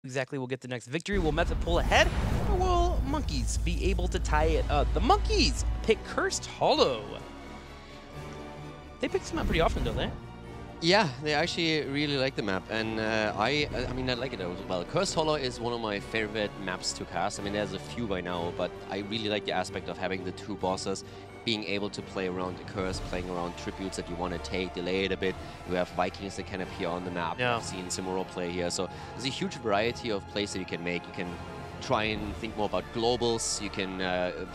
exactly will get the next victory. Will Method pull ahead, or will Monkeys be able to tie it up? The Monkeys pick Cursed Hollow. They pick this map pretty often, don't they? Yeah, they actually really like the map, and I mean, I like it as well. Cursed Hollow is one of my favorite maps to cast. I mean, there's a few by now, but I really like the aspect of having the two bosses, being able to play around the curse, playing around tributes that you want to take, delay it a bit. You have Vikings that can appear on the map. Yeah. I've seen Simuro play here, so there's a huge variety of plays that you can make. You can try and think more about globals. You can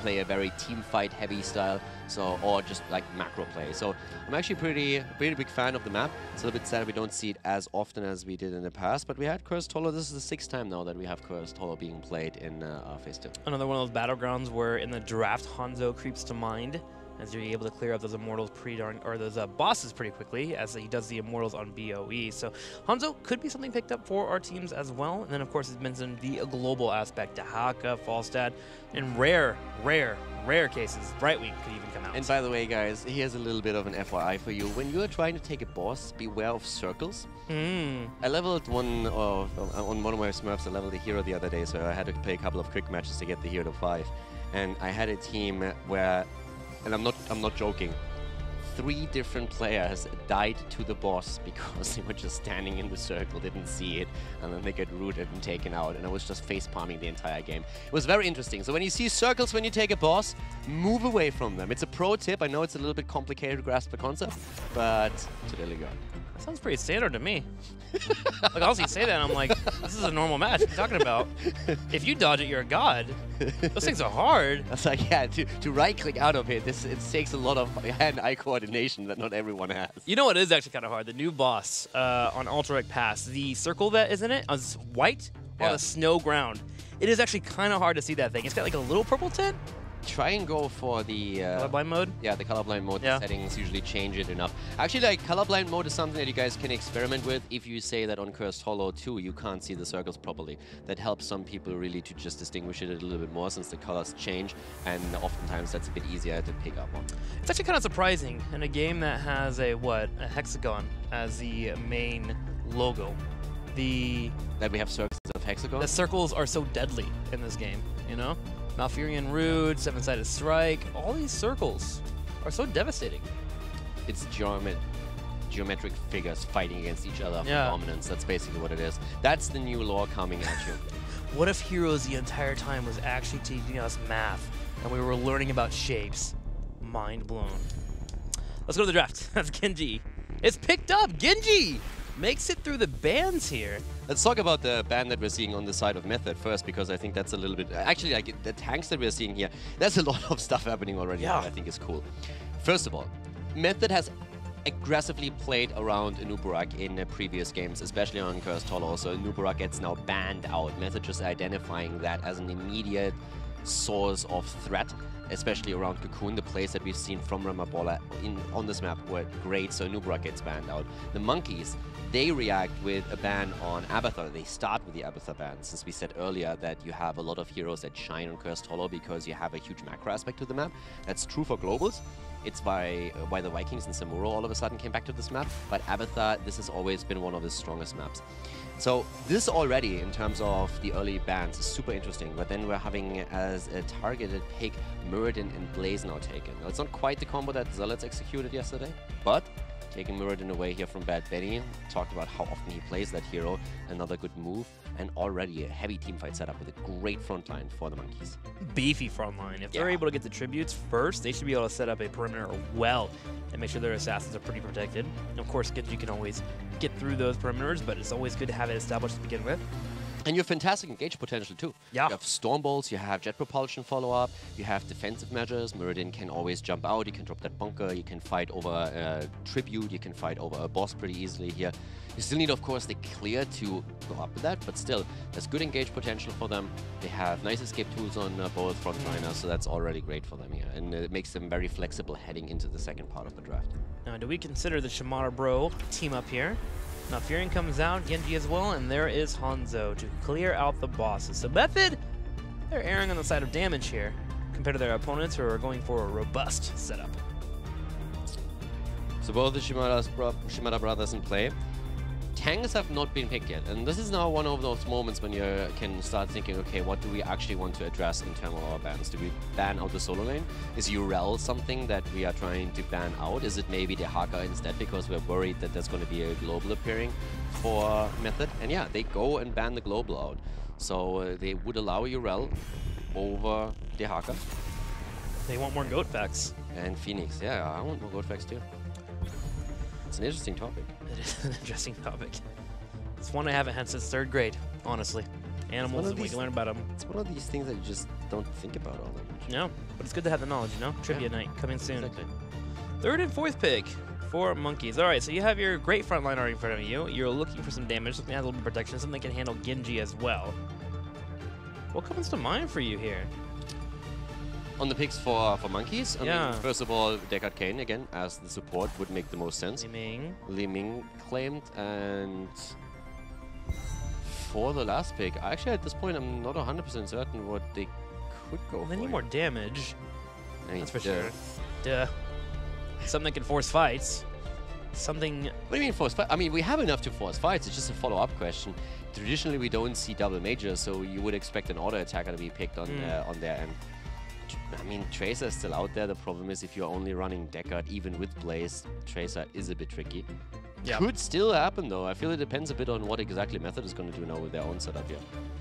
play a very team fight heavy style, so or just like macro play. So I'm actually pretty big fan of the map. It's a little bit sad we don't see it as often as we did in the past, but we had Cursed Hollow. This is the 6th time now that we have Cursed Hollow being played in Phase 2. Another one of those battlegrounds where in the draft Hanzo creeps to mind, as you're able to clear up those immortals those bosses pretty quickly, as he does the immortals on BOE. So Hanzo could be something picked up for our teams as well. And then of course it's mentioned the global aspect, Dahaka, Falstad, and rare cases, Brightwing could even come out. And by the way, guys, here's a little bit of an FYI for you. When you're trying to take a boss, beware of circles. I leveled on one of my Smurfs. I leveled a hero the other day, so I had to play a couple of quick matches to get the hero to 5. And I had a team where, and I'm not joking, 3 different players died to the boss because they were just standing in the circle, didn't see it, and then they get rooted and taken out, and I was just face palming the entire game. It was very interesting. So when you see circles when you take a boss, move away from them. It's a pro tip. I know it's a little bit complicated to grasp the concept, but it's really good. That sounds pretty standard to me. Like, honestly, you say that, and I'm like, this is a normal match. What are you talking about? If you dodge it, you're a god. Those things are hard. That's like, yeah, to right-click out of it, it takes a lot of hand-eye coordination that not everyone has. You know what is actually kind of hard? The new boss on Alterac Pass, the circle that is in it, is white on a snow ground. It is actually kind of hard to see that thing. It's got like a little purple tint. Try and go for the colorblind mode. Yeah, the colorblind mode. The settings usually change it enough. Actually, like colorblind mode is something that you guys can experiment with. If you say that on Cursed Hollow 2 you can't see the circles properly, that helps some people really to just distinguish it a little bit more since the colors change, and oftentimes that's a bit easier to pick up on. It's actually kind of surprising in a game that has a hexagon as the main logo. That we have circles of hexagons. The circles are so deadly in this game, you know? Malfurion Root, Seven-Sided Strike, all these circles are so devastating. It's geometric figures fighting against each other for dominance. That's basically what it is. That's the new lore coming at you. What if Heroes the entire time was actually teaching us math and we were learning about shapes? Mind blown. Let's go to the draft. That's Genji. It's picked up. Genji makes it through the bans here. Let's talk about the ban that we're seeing on the side of Method first, because I think that's a little bit... Actually, like the tanks that we're seeing here, there's a lot of stuff happening already that I think is cool. First of all, Method has aggressively played around Anubarak in previous games, especially on Cursed Hollow. So Anubarak gets now banned out. Method just identifying that as an immediate source of threat, especially around Cocoon. The plays that we've seen from Ramabola on this map were great, so Anubarak gets banned out. The Monkeys, they react with a ban on Abathar. They start with the Abathar ban, since we said earlier that you have a lot of heroes that shine on Cursed Hollow because you have a huge macro aspect to the map. That's true for globals. It's why the Vikings and Samuro all of a sudden came back to this map, but Abathar, this has always been one of his strongest maps. So this already, in terms of the early bans, is super interesting, but then we're having as a targeted pick Muradin and Blaze now taken. Now, it's not quite the combo that Zealots executed yesterday, but taking Muradin away here from Bad Benny, talked about how often he plays that hero, another good move, and already a heavy teamfight setup with a great front line for the Monkeys. Beefy front line. If they're able to get the tributes first, they should be able to set up a perimeter well and make sure their assassins are pretty protected. And of course, Genji can always get through those perimeters, but it's always good to have it established to begin with. And you have fantastic engage potential too. Yeah. You have Storm Bolts, you have Jet Propulsion follow-up, you have defensive measures. Muradin can always jump out, you can drop that bunker, you can fight over a Tribute, you can fight over a boss pretty easily here. You still need, of course, the clear to go up with that, but still, there's good engage potential for them. They have nice escape tools on both frontliners, so that's already great for them here. And it makes them very flexible heading into the second part of the draft. Now, do we consider the Shimada Bro team up here? Now, Furion comes out, Genji as well, and there is Hanzo to clear out the bosses. So Method, they're erring on the side of damage here, compared to their opponents who are going for a robust setup. So both the Shimada brothers in play. tanks have not been picked yet, and this is now one of those moments when you can start thinking, okay, what do we actually want to address in terms of our bans? Do we ban out the solo lane? Is URL something that we are trying to ban out? Is it maybe the Haka instead because we're worried that there's going to be a global appearing for Method? And yeah, they go and ban the global out. So they would allow URL over the Haka. They want more goat facts. And Phoenix, yeah, I want more goat facts too. It's an interesting topic. It is an interesting topic. It's one I haven't had since 3rd grade, honestly. Animals, and we can learn about them. It's one of these things that you just don't think about all that much. No, but it's good to have the knowledge, you know? Trivia night coming soon. Exactly. 3rd and 4th pick for Monkeys. All right, so you have your great front line already in front of you. You're looking for some damage, something that has a little bit of protection, something that can handle Genji as well. What comes to mind for you here? On the picks for Monkeys, I Yeah. mean, first of all, Deckard Cain again as the support would make the most sense. Li Ming claimed, and for the last pick, actually at this point I'm not 100% certain what they could go for. They need more damage. I mean, That's for sure. Duh. Something that can force fights. Something. What do you mean force fight? I mean, we have enough to force fights. It's just a follow-up question. Traditionally, we don't see double majors, so you would expect an auto attacker to be picked on their end. I mean, Tracer is still out there. The problem is if you're only running Deckard, even with Blaze, Tracer is a bit tricky. Yep. Could still happen, though. I feel it depends a bit on what exactly Method is going to do now with their own setup here.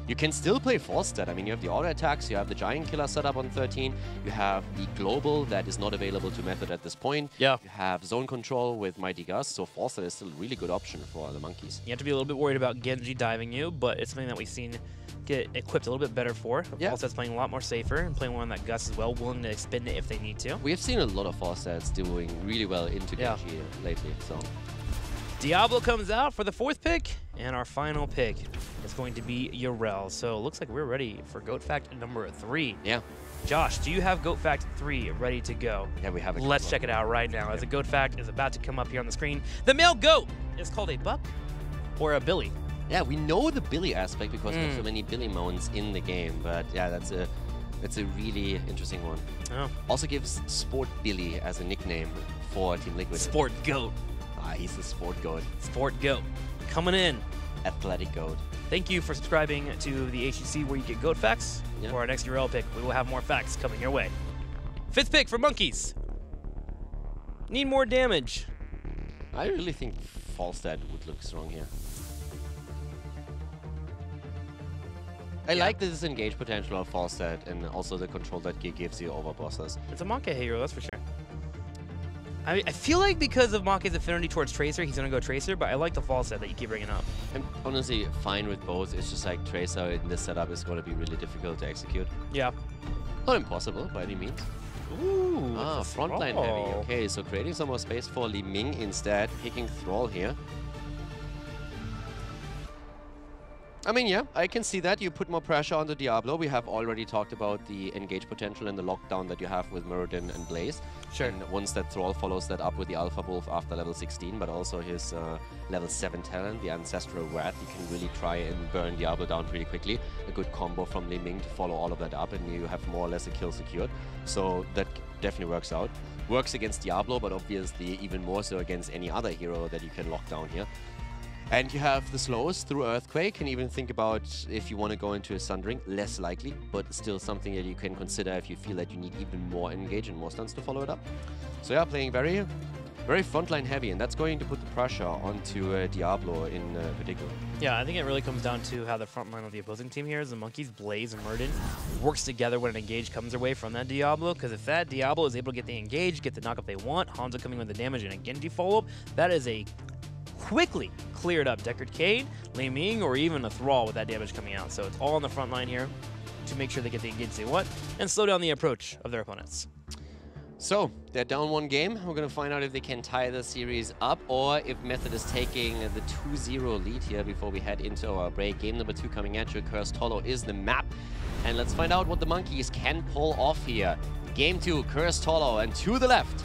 You can still play Force Stat. I mean, you have the auto attacks, you have the Giant Killer setup on 13, you have the Global that is not available to Method at this point. Yeah. You have Zone Control with Mighty Gust, so Force Stat is still a really good option for the Monkeys. You have to be a little bit worried about Genji diving you, but it's something that we've seen get equipped a little bit better for. Yeah. False Stat's playing a lot more safer and playing one on that Gus as well, willing to expend it if they need to. We have seen a lot of Force Stats doing really well into Genji lately, so... Diablo comes out for the 4th pick, and our final pick is going to be Urel. So it looks like we're ready for GOAT Fact number 3. Yeah. Josh, do you have GOAT Fact 3 ready to go? Yeah, we have it. Let's check it out right now as the GOAT Fact is about to come up here on the screen. The male goat is called a buck or a billy. Yeah, we know the Billy aspect because there's so many Billy mounts in the game, but yeah, that's a really interesting one. Oh. Also gives Sport Billy as a nickname for Team Liquid. Sport goat. Ah, he's the sport goat. Sport goat. Coming in. Athletic goat. Thank you for subscribing to the HGC where you get GOAT Facts. Yeah. For our next URL pick, we will have more facts coming your way. 5th pick for Monkeys. Need more damage. I really think Falstad would look strong here. I like the disengage potential of Falstad and also the control that he gives you over bosses. It's a Monkey hero, that's for sure. I feel like because of Monkey's affinity towards Tracer, he's going to go Tracer, but I like the false set that you keep bringing up. I'm honestly fine with both. It's just like Tracer in this setup is going to be really difficult to execute. Yeah. Not impossible by any means. Ooh. Frontline heavy. Okay, so creating some more space for Li Ming instead, picking Thrall here. I mean, yeah, I can see that. You put more pressure on the Diablo. We have already talked about the engage potential and the lockdown that you have with Muradin and Blaze. Sure. And once that Thrall follows that up with the Alpha Wolf after level 16, but also his level 7 talent, the Ancestral Wrath, you can really try and burn Diablo down pretty quickly. A good combo from Li Ming to follow all of that up, and you have more or less a kill secured. So that definitely works out. Works against Diablo, but obviously even more so against any other hero that you can lock down here. And you have the slows through Earthquake, and even think about if you want to go into a Sundering, less likely, but still something that you can consider if you feel that you need even more engage and more stuns to follow it up. So yeah, playing very, very frontline heavy, and that's going to put the pressure onto Diablo in particular. Yeah, I think it really comes down to how the front line of the opposing team here is the Monkeys, Blaze, and Muradin works together when an engage comes their way from that Diablo, because if that Diablo is able to get the engage, get the knockup they want, Hanzo coming with the damage and a Genji follow-up, that is a quickly cleared up Deckard Cain, Li Ming, or even a Thrall with that damage coming out. So it's all on the front line here to make sure they get the engage they want and slow down the approach of their opponents. So they're down one game. We're going to find out if they can tie the series up or if Method is taking the 2-0 lead here before we head into our break. Game number 2 coming at you. Cursed Hollow is the map. And let's find out what the Monkeys can pull off here. Game 2, Cursed Hollow, and to the left,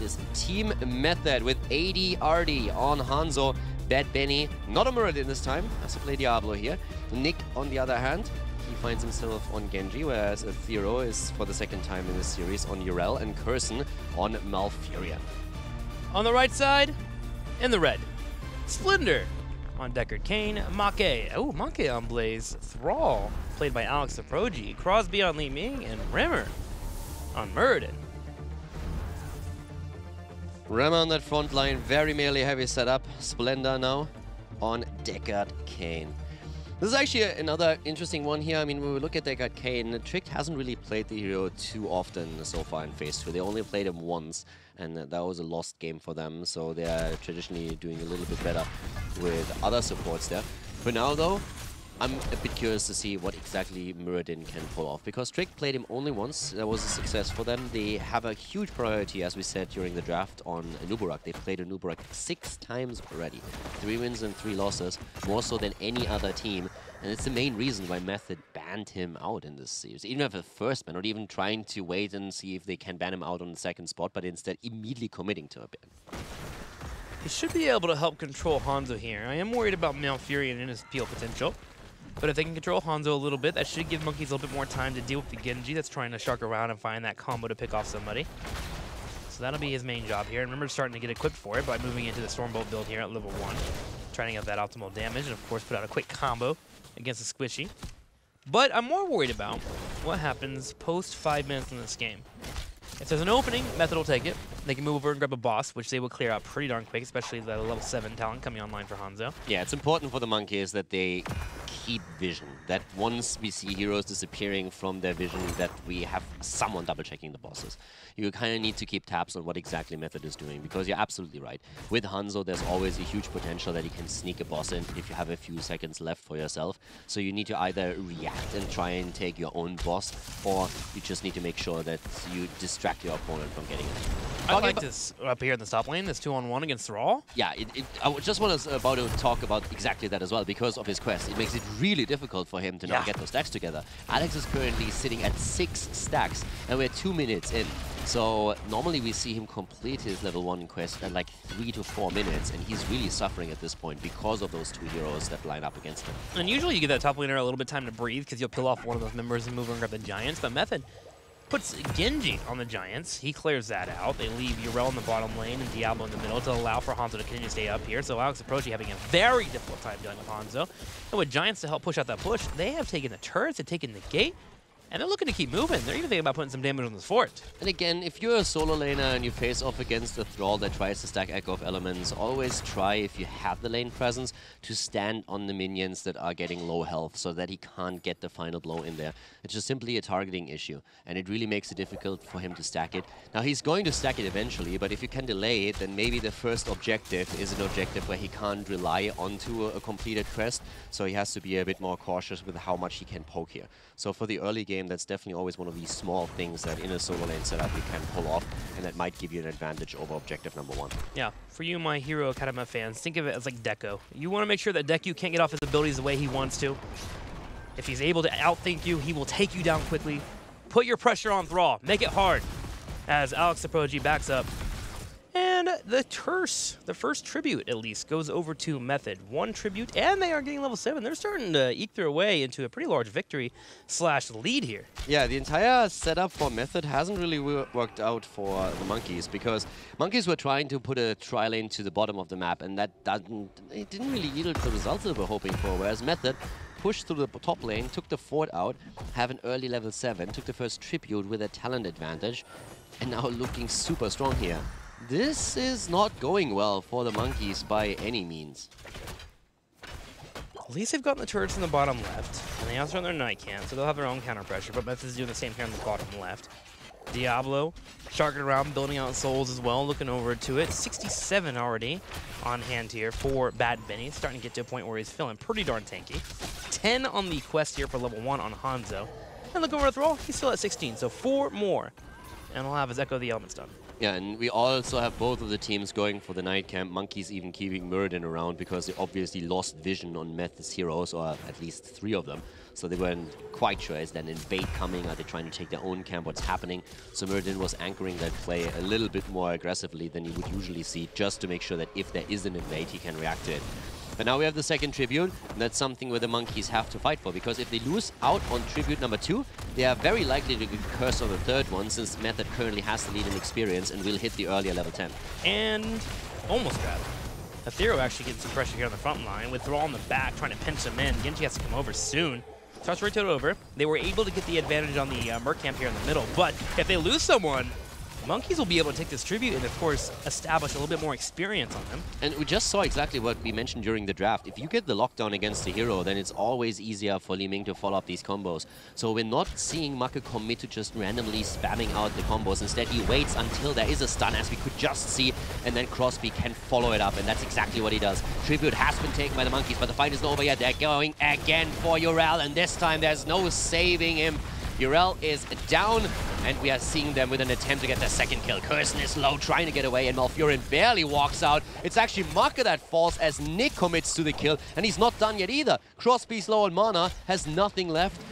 it is Team Method with AD Ardy on Hanzo, Bad Benny, not a Muradin this time, has to play Diablo here. Nick, on the other hand, he finds himself on Genji, whereas Thero is for the second time in this series on Urel, and Curson on Malfurion. On the right side, in the red, Splendor, on Deckard Cain. Make. Oh, Make on Blaze. Thrall, played by Alex Aproji. Crosby on Li Ming. And Rimmer on Muradin. Rimmer on that front line, very melee heavy setup. Splendor now on Deckard Cain. This is actually another interesting one here. I mean, when we look at Deckard Cain, Tricked hasn't really played the hero too often so far in Phase 2. They only played him once, and that was a lost game for them, so they are traditionally doing a little bit better with other supports there. For now, though, I'm a bit curious to see what exactly Muradin can pull off, because Trick played him only once. That was a success for them. They have a huge priority, as we said during the draft, on Nubarak. They've played Nubarak 6 times already. 3 wins and 3 losses, more so than any other team. And it's the main reason why Method banned him out in this series. Even at the first ban, not even trying to wait and see if they can ban him out on the second spot, but instead immediately committing to a ban. He should be able to help control Hanzo here. I am worried about Malfurion and his peel potential. But if they can control Hanzo a little bit, that should give Monkeys a little bit more time to deal with the Genji that's trying to shark around and find that combo to pick off somebody. So that'll be his main job here. And remember, starting to get equipped for it by moving into the Stormbolt build here at level 1. Trying to get that optimal damage and, of course, put out a quick combo against the Squishy. But I'm more worried about what happens post 5 minutes in this game. If there's an opening, Method will take it. They can move over and grab a boss, which they will clear out pretty darn quick, especially the level 7 talent coming online for Hanzo. Yeah, it's important for the Monkeys that they keep vision. That once we see heroes disappearing from their vision, that we have someone double-checking the bosses. You kind of need to keep tabs on what exactly Method is doing, because you're absolutely right. With Hanzo, there's always a huge potential that he can sneak a boss in if you have a few seconds left for yourself. So you need to either react and try and take your own boss, or you just need to make sure that you distract your opponent from getting it. I like this up here in the top lane, this 2-on-1 against Thrall. Yeah, I just want to talk about exactly that as well, because of his quest. It makes it really difficult for him to not get those stacks together. Alex is currently sitting at 6 stacks, and we're 2 minutes in. So normally we see him complete his level 1 quest in like 3 to 4 minutes, and he's really suffering at this point because of those 2 heroes that line up against him. And usually you give that top laner a little bit of time to breathe, because you'll peel off one of those members and move and grab the Giants, but Method puts Genji on the Giants. He clears that out. They leave Yrel in the bottom lane and Diablo in the middle to allow for Hanzo to continue to stay up here. So Alex Aprochi having a very difficult time dealing with Hanzo. And with Giants to help push out that push, they have taken the turrets, they've taken the gate, and they're looking to keep moving. They're even thinking about putting some damage on this fort. And again, if you're a solo laner and you face off against a Thrall that tries to stack Echo of Elements, always try, if you have the lane presence, to stand on the minions that are getting low health so that he can't get the final blow in there. It's just simply a targeting issue, and it really makes it difficult for him to stack it. Now, he's going to stack it eventually, but if you can delay it, then maybe the first objective is an objective where he can't rely onto a completed quest, so he has to be a bit more cautious with how much he can poke here. So for the early game, that's definitely always one of these small things that in a solo lane setup you can pull off, and that might give you an advantage over objective number 1. Yeah, for you, My Hero Academy fans, think of it as like Deku. You want to make sure that Deku can't get off his abilities the way he wants to. If he's able to outthink you, he will take you down quickly. Put your pressure on Thrall. Make it hard. As Alex Aproji backs up. And the Terse, the first tribute at least, goes over to Method. 1 tribute, and they are getting level 7. They're starting to eke their way into a pretty large victory / lead here. Yeah, the entire setup for Method hasn't really worked out for the Monkeys, because Monkeys were trying to put a tri-lane to the bottom of the map, and that didn't really yield the results that they were hoping for, whereas Method pushed through the top lane, took the fort out, have an early level 7, took the first tribute with a talent advantage, and now looking super strong here. This is not going well for the Monkeys by any means. At least they've gotten the turrets in the bottom left, and they also have their Night Camp, so they'll have their own counter pressure, but Method's doing the same here on the bottom left. Diablo, sharking around, building out souls as well, looking over to it. 67 already on hand here for Bad Benny, starting to get to a point where he's feeling pretty darn tanky. 10 on the quest here for level 1 on Hanzo. And look over at Thrall, he's still at 16, so 4 more. And he'll have his Echo of the Elements done. Yeah, and we also have both of the teams going for the night camp. Monkeys even keeping Muradin around because they obviously lost vision on Method's heroes, or at least 3 of them. So they weren't quite sure, is there an invade coming? Are they trying to take their own camp? What's happening? So Muradin was anchoring that play a little bit more aggressively than you would usually see, just to make sure that if there is an invade, he can react to it. But now we have the second tribute, and that's something where the Monkeys have to fight for, because if they lose out on tribute number 2, they are very likely to get cursed on the 3rd one, since Method currently has the lead in experience and will hit the earlier level 10. And almost grabbed. Ethereal actually getting some pressure here on the front line. With Thrall on the back, trying to pinch him in. Genji has to come over soon. Starts rotate over. They were able to get the advantage on the Merc camp here in the middle, but if they lose someone, Monkeys will be able to take this tribute and, of course, establish a little bit more experience on them. And we just saw exactly what we mentioned during the draft. If you get the lockdown against the hero, then it's always easier for Li Ming to follow up these combos. So we're not seeing Maka commit to just randomly spamming out the combos. Instead, he waits until there is a stun, as we could just see, and then Crosby can follow it up, and that's exactly what he does. Tribute has been taken by the Monkeys, but the fight isn't over yet. They're going again for Urel, and this time there's no saving him. Urel is down, and we are seeing them with an attempt to get their second kill. Curson is low, trying to get away, and Malfurion barely walks out. It's actually Maka that falls as Nick commits to the kill, and he's not done yet either. Crosby's low on mana, has nothing left,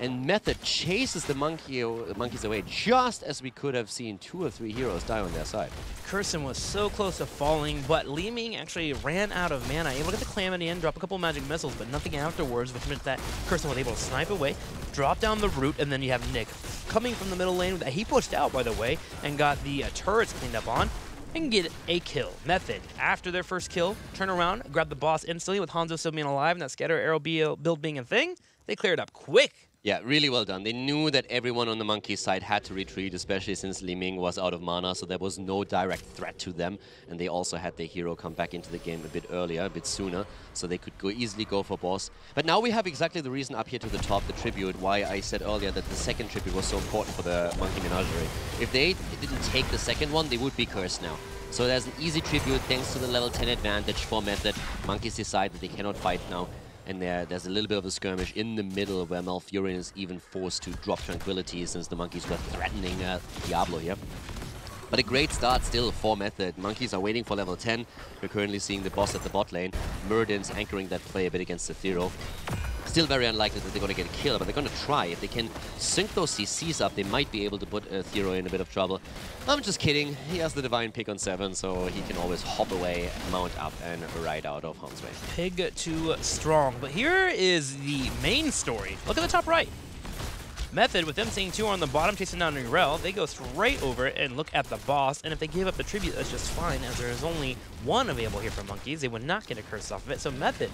and Method chases the monkeys away just as we could have seen 2 or 3 heroes die on their side. Curson was so close to falling, but Li Ming actually ran out of mana. Able to get the Calamity in, drop a couple magic missiles, but nothing afterwards, which meant that Curson was able to snipe away, drop down the root, and then you have Nick coming from the middle lane that he pushed out, by the way, and got the turrets cleaned up on, and get a kill. Method, after their first kill, turn around, grab the boss instantly with Hanzo still being alive and that scatter arrow build being a thing. They cleared up quick. Yeah, really well done. They knew that everyone on the Monkey side had to retreat, especially since Li Ming was out of mana, so there was no direct threat to them. And they also had their hero come back into the game a bit earlier, a bit sooner, so they could easily go for boss. But now we have exactly the reason up here to the top, the tribute, why I said earlier that the second tribute was so important for the Monkey Menagerie. If they didn't take the second one, they would be cursed now. So there's an easy tribute thanks to the level 10 advantage for Method. Monkeys decide that they cannot fight now. And there's a little bit of a skirmish in the middle where Malfurion is even forced to drop Tranquility since the Monkeys were threatening Diablo here. But a great start still for Method. Monkeys are waiting for level 10. We're currently seeing the boss at the bot lane. Muradin's anchoring that play a bit against Ethereal. Still very unlikely that they're going to get a kill, but they're going to try. If they can sync those CCs up, they might be able to put Ethereal in a bit of trouble. I'm just kidding. He has the Divine Pick on 7, so he can always hop away, mount up, and ride out of harm's way. Pig too strong. But here is the main story. Look at the top right. Method, with them seeing 2 on the bottom chasing down Urel, they go straight over it and look at the boss, and if they give up the tribute, that's just fine, as there is only 1 available here for Monkeys. They would not get a curse off of it, so Method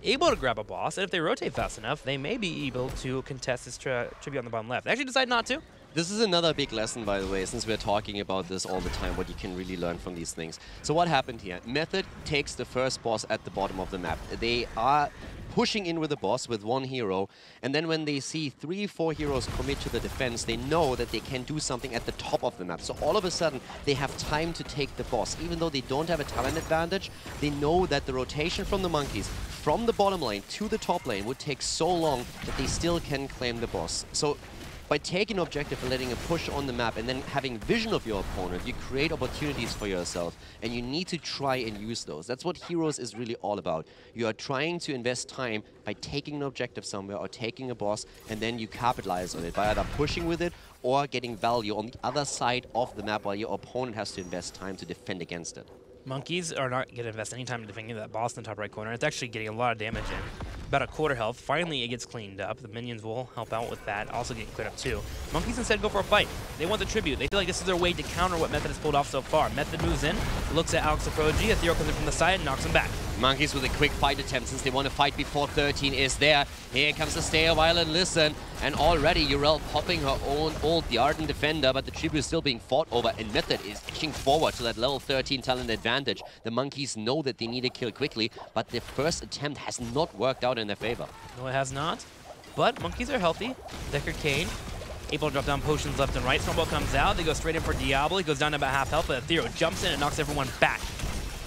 able to grab a boss, and if they rotate fast enough, they may be able to contest this tribute on the bottom left. They actually decide not to. This is another big lesson, by the way, since we're talking about this all the time, what you can really learn from these things. So what happened here? Method takes the first boss at the bottom of the map. They are pushing in with the boss with 1 hero, and then when they see 3, 4 heroes commit to the defense, they know that they can do something at the top of the map. So all of a sudden, they have time to take the boss. Even though they don't have a talent advantage, they know that the rotation from the Monkeys from the bottom lane to the top lane would take so long that they still can claim the boss. So by taking objective and letting a push on the map and then having vision of your opponent, you create opportunities for yourself, and you need to try and use those. That's what Heroes is really all about. You are trying to invest time by taking an objective somewhere or taking a boss, and then you capitalize on it by either pushing with it or getting value on the other side of the map while your opponent has to invest time to defend against it. Monkeys are not going to invest any time defending that boss in the top right corner. It's actually getting a lot of damage in. About a quarter health. Finally, it gets cleaned up. The minions will help out with that. Also getting cleared up too. Monkeys instead go for a fight. They want the tribute. They feel like this is their way to counter what Method has pulled off so far. Method moves in, looks at Alex Prodigy. Ethereal comes in from the side and knocks him back. Monkeys with a quick fight attempt since they want to fight before 13 is there. Here comes the stay a while and listen. And already Urel popping her own ult, the Ardent Defender, but the tribute is still being fought over, and Method is inching forward to that level 13 talent advantage. The Monkeys know that they need a kill quickly, but their first attempt has not worked out in their favor. No, it has not. But Monkeys are healthy. Decker Kane able to drop down potions left and right. Snowball comes out. They go straight in for Diablo. He goes down to about half health, but Ethereal jumps in and knocks everyone back.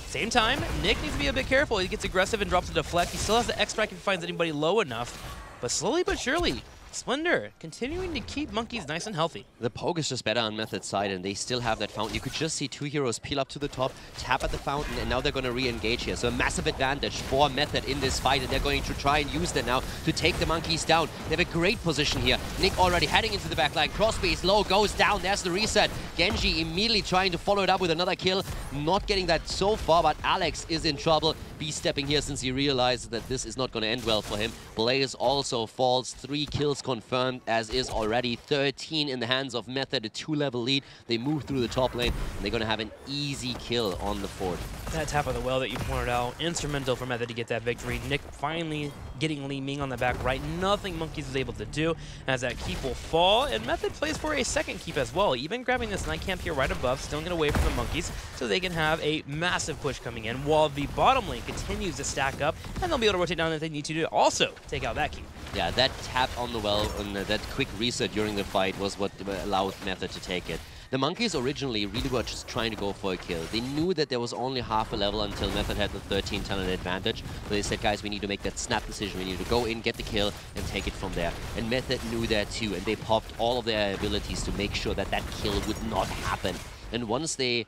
Same time, Nick needs to be a bit careful. He gets aggressive and drops a deflect. He still has the X-Strike if he finds anybody low enough. But slowly but surely, Splendor continuing to keep Monkeys nice and healthy. The poke is just better on Method's side, and they still have that fountain. You could just see 2 heroes peel up to the top, tap at the fountain, and now they're going to re-engage here. So a massive advantage for Method in this fight, and they're going to try and use that now to take the Monkeys down. They have a great position here. Nick already heading into the back line. Crosby is low, goes down. There's the reset. Genji immediately trying to follow it up with another kill. Not getting that so far, but Alex is in trouble. B-stepping here since he realizes that this is not going to end well for him. Blaze also falls. 3 kills confirmed, as is already 13 in the hands of Method, a 2-level lead. They move through the top lane, and they're going to have an easy kill on the fort. That tap of the well that you pointed out, instrumental for Method to get that victory. Nick finally getting Li Ming on the back right. Nothing Monkeys was able to do as that keep will fall, and Method plays for a second keep as well, even grabbing this Night Camp here right above, stealing it away from the Monkeys so they can have a massive push coming in while the bottom lane continues to stack up, and they'll be able to rotate down if they need to also take out that keep. Yeah, that tap on the well and that quick reset during the fight was what allowed Method to take it. The Monkeys originally really were just trying to go for a kill. They knew that there was only half a level until Method had the 13 talent advantage. So they said, guys, we need to make that snap decision. We need to go in, get the kill, and take it from there. And Method knew that too, and they popped all of their abilities to make sure that that kill would not happen. And once they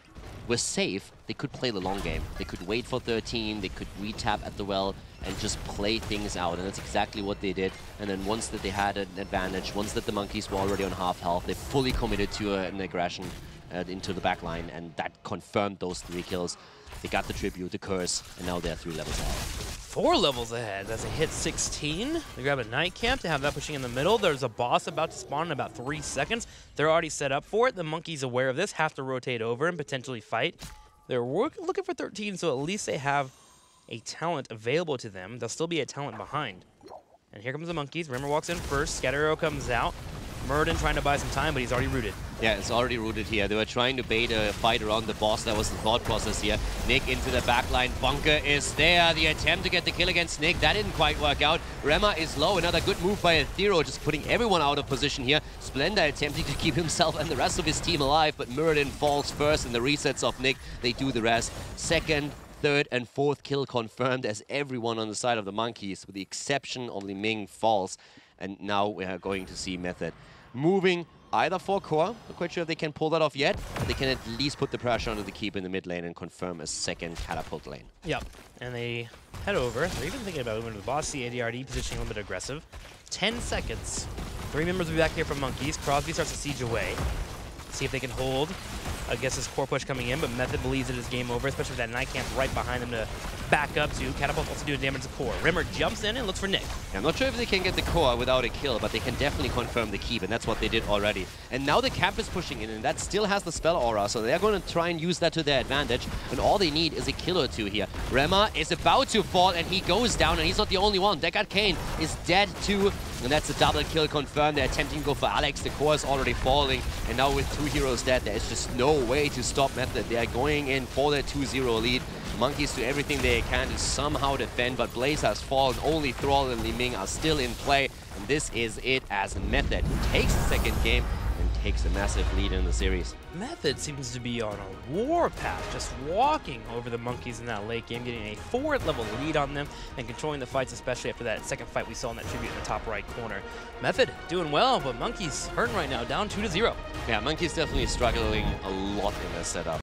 were safe, they could play the long game. They could wait for 13, they could re-tap at the well, and just play things out, and that's exactly what they did. And then once that they had an advantage, once that the Monkeys were already on half health, they fully committed to an aggression into the back line, and that confirmed those 3 kills. They got the tribute, the curse, and now they're 3 levels ahead. 4 levels ahead as they hit 16. They grab a Night Camp to have that pushing in the middle. There's a boss about to spawn in about 3 seconds. They're already set up for it. The Monkeys, aware of this, have to rotate over and potentially fight. They're looking for 13, so at least they have a talent available to them. There'll still be a talent behind. And here comes the Monkeys. Rimmer walks in first. Scatter Arrow comes out. Murden trying to buy some time, but he's already rooted. Yeah, it's already rooted here. They were trying to bait a fight around the boss. That was the thought process here. Nick into the backline. Bunker is there. The attempt to get the kill against Nick, that didn't quite work out. Rema is low. Another good move by Aethero, just putting everyone out of position here. Splendor attempting to keep himself and the rest of his team alive, but Murden falls first in the resets of Nick. They do the rest. Second, third, and fourth kill confirmed as everyone on the side of the Monkeys, with the exception of Li Ming, falls. And now we are going to see Method moving either for core. Not quite sure if they can pull that off yet, but they can at least put the pressure onto the keep in the mid lane and confirm a second catapult lane. Yep, and they head over. They're even thinking about moving to the boss. The ADRD positioning a little bit aggressive. 10 seconds. 3 members will be back here from Monkeys. Crosby starts to siege away. See if they can hold. I guess this core push coming in, but Method believes it is game over, especially with that Night Camp right behind them to back up to. Catapult also doing damage to core. Rimmer jumps in and looks for Nick. Yeah, I'm not sure if they can get the core without a kill, but they can definitely confirm the keep, and that's what they did already. And now the camp is pushing in, and that still has the spell aura, so they're going to try and use that to their advantage, and all they need is a kill or 2 here. Rema is about to fall, and he goes down, and he's not the only one. Deckard Kane is dead too, and that's a double kill confirmed. They're attempting to go for Alex. The core is already falling, and now with 2 heroes dead, there's just no way to stop Method. They are going in for their 2-0 lead. Monkeys do everything they can to somehow defend, but Blaze has fallen. Only Thrall and Li Ming are still in play, and this is it as Method takes the second game and takes a massive lead in the series. Method seems to be on a war path, just walking over the Monkeys in that late game, getting a 4th level lead on them and controlling the fights, especially after that second fight we saw in that tribute in the top right corner. Method doing well, but Monkeys hurting right now, down 2-0. Yeah, Monkeys definitely struggling a lot in their setup.